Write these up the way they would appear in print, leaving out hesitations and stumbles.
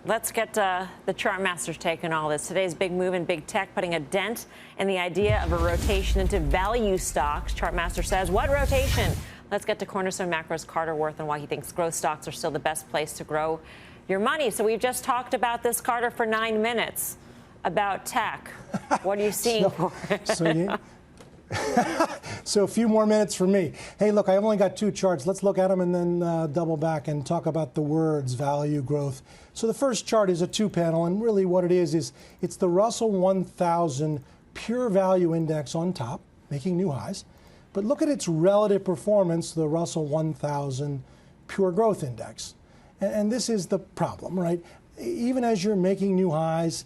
Let's get the chart master's take on all this. Today's big move in big tech, putting a dent in the idea of a rotation into value stocks. Chart master says, what rotation? Let's get to Cornerstone Macro's Carter Worth and why he thinks growth stocks are still the best place to grow your money. So we've just talked about this, Carter, for 9 minutes about tech. What are you seeing for it? So a few more minutes for me. Hey, look, I've only got 2 charts. Let's look at them and then double back and talk about the words value, growth. So the first chart is a 2-panel, and really what it is it's the Russell 1000 Pure Value Index on top, making new highs. But look at its relative performance, the Russell 1000 Pure Growth Index. And this is the problem, right? Even as you're making new highs,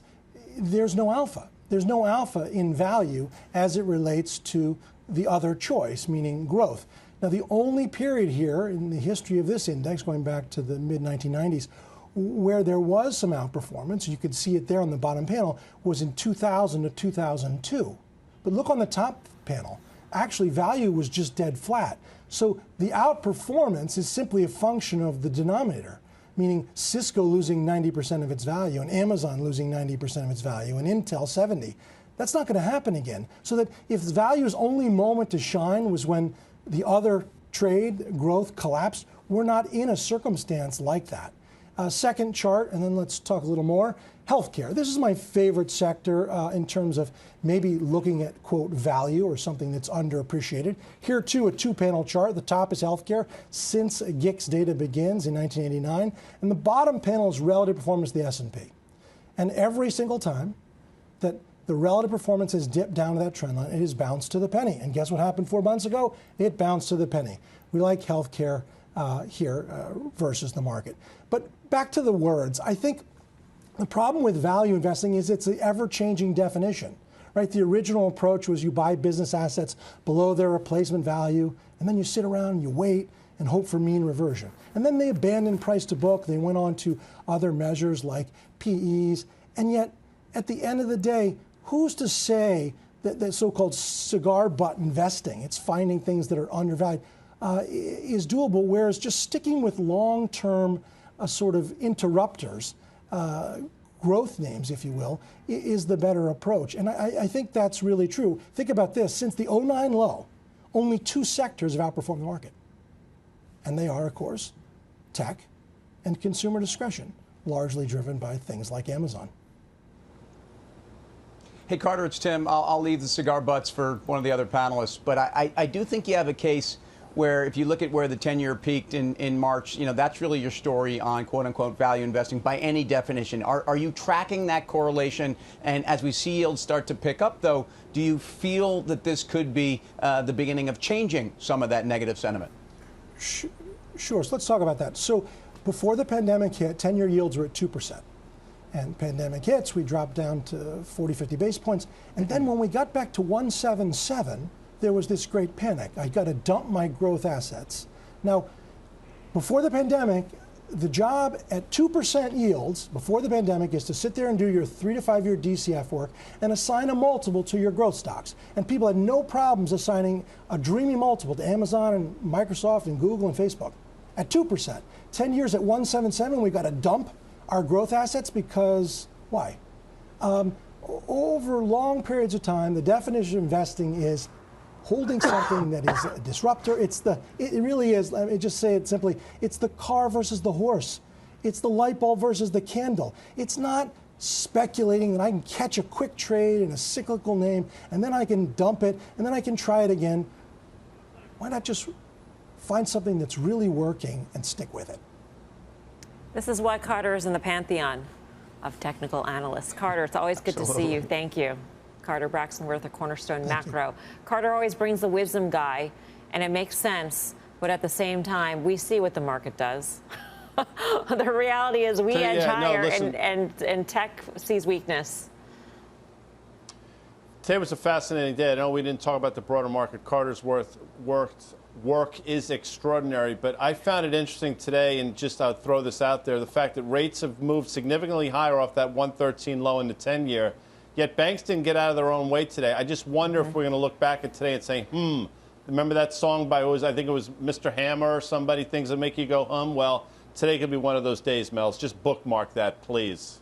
there's no alpha. There's no alpha in value as it relates to the other choice, meaning growth. Now, the only period here in the history of this index, going back to the mid-1990s, where there was some outperformance, you could see it there on the bottom panel, was in 2000 to 2002. But look on the top panel. Actually, value was just dead flat. So the outperformance is simply a function of the denominator, meaning Cisco losing 90% of its value and Amazon losing 90% of its value and Intel 70. That's not going to happen again. So that if value's only moment to shine was when the other trade growth collapsed, we're not in a circumstance like that. Second chart, and then let's talk a little more. Healthcare. This is my favorite sector in terms of maybe looking at, quote, value or something that's underappreciated. Here, too, a 2-panel chart. The top is healthcare since GICS data begins in 1989. And the bottom panel is relative performance of the S&P. And every single time that the relative performance has dipped down to that trend line, it has bounced to the penny. And guess what happened 4 months ago? It bounced to the penny. We like healthcare here versus the market. But back to the words. I think the problem with value investing is it's an ever-changing definition, right? The original approach was you buy business assets below their replacement value, and then you sit around and you wait and hope for mean reversion. And then they abandoned price to book. They went on to other measures like PEs. And yet, at the end of the day, who's to say that the so-called cigar butt investing, it's finding things that are undervalued, is doable, whereas just sticking with long-term sort of interrupters, growth names, if you will, is the better approach. And I think that's really true. Think about this. Since the '09 low, only 2 sectors have outperformed the market. And they are, of course, tech and consumer discretion, largely driven by things like Amazon. Hey, Carter, it's Tim. I'll leave the cigar butts for one of the other panelists. But I do think you have a case where if you look at where the 10-year peaked in March, you know, that's really your story on quote-unquote value investing by any definition. Are you tracking that correlation? And as we see yields start to pick up, though, do you feel that this could be the beginning of changing some of that negative sentiment? Sure. So let's talk about that. So before the pandemic hit, 10-year yields were at 2%. And pandemic hits, we dropped down to 40, 50 basis points. And then when we got back to 177, there was this great panic. I got to dump my growth assets. Now, before the pandemic, the job at 2% yields before the pandemic is to sit there and do your 3 to 5 year DCF work and assign a multiple to your growth stocks. And people had no problems assigning a dreamy multiple to Amazon and Microsoft and Google and Facebook at 2%. 10 years at 177, we got to dump our growth assets because why? Over long periods of time, the definition of investing is holding something that is a disruptor. It really is, let me just say it simply, it's the car versus the horse. It's the light bulb versus the candle. It's not speculating that I can catch a quick trade in a cyclical name and then I can dump it and then I can try it again. Why not just find something that's really working and stick with it? This is why Carter is in the pantheon of technical analysts. Carter, it's always good to see you. Thank you. Carter Braxton-Worth of Cornerstone Macro. Carter always brings the wisdom guy, and it makes sense, but at the same time, we see what the market does. The reality is we edge higher, and tech sees weakness. Today was a fascinating day. I know we didn't talk about the broader market. Carter's work is extraordinary, but I found it interesting today, and just I'll throw this out there, the fact that rates have moved significantly higher off that 113 low in the 10-year. Yet banks didn't get out of their own way today. I just wonder if we're going to look back at today and say, remember that song by, I think it was Mr. Hammer or somebody, things that make you go, Well, today could be one of those days, Mels. Just bookmark that, please.